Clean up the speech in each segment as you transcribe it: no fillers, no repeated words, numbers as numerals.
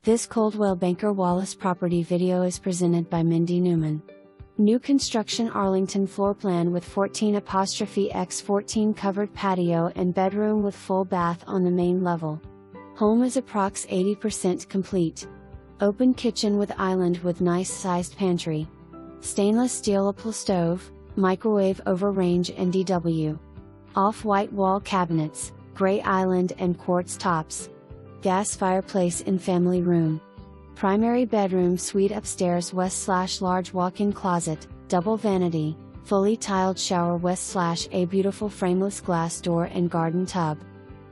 This Coldwell Banker Wallace property video is presented by Mindy Newman. New construction Arlington floor plan with 14x14 covered patio and bedroom with full bath on the main level. Home is approx 80% complete. Open kitchen with island with nice sized pantry. Stainless steel apple stove, microwave over range and DW. Off-white wall cabinets, gray island and quartz tops. Gas fireplace in family room. Primary bedroom suite upstairs west/large walk-in closet, double vanity, fully tiled shower west/a beautiful frameless glass door and garden tub.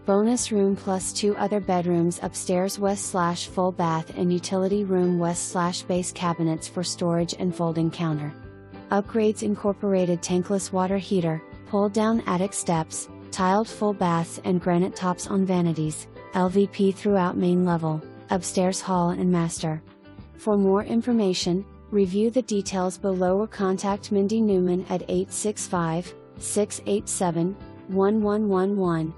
Bonus room plus 2 other bedrooms upstairs west/full bath and utility room west/base cabinets for storage and folding counter. Upgrades incorporated tankless water heater, pull-down attic steps, tiled full baths and granite tops on vanities, LVP throughout main level, upstairs hall and master. For more information, review the details below or contact Mindy Newman at 865-687-1111.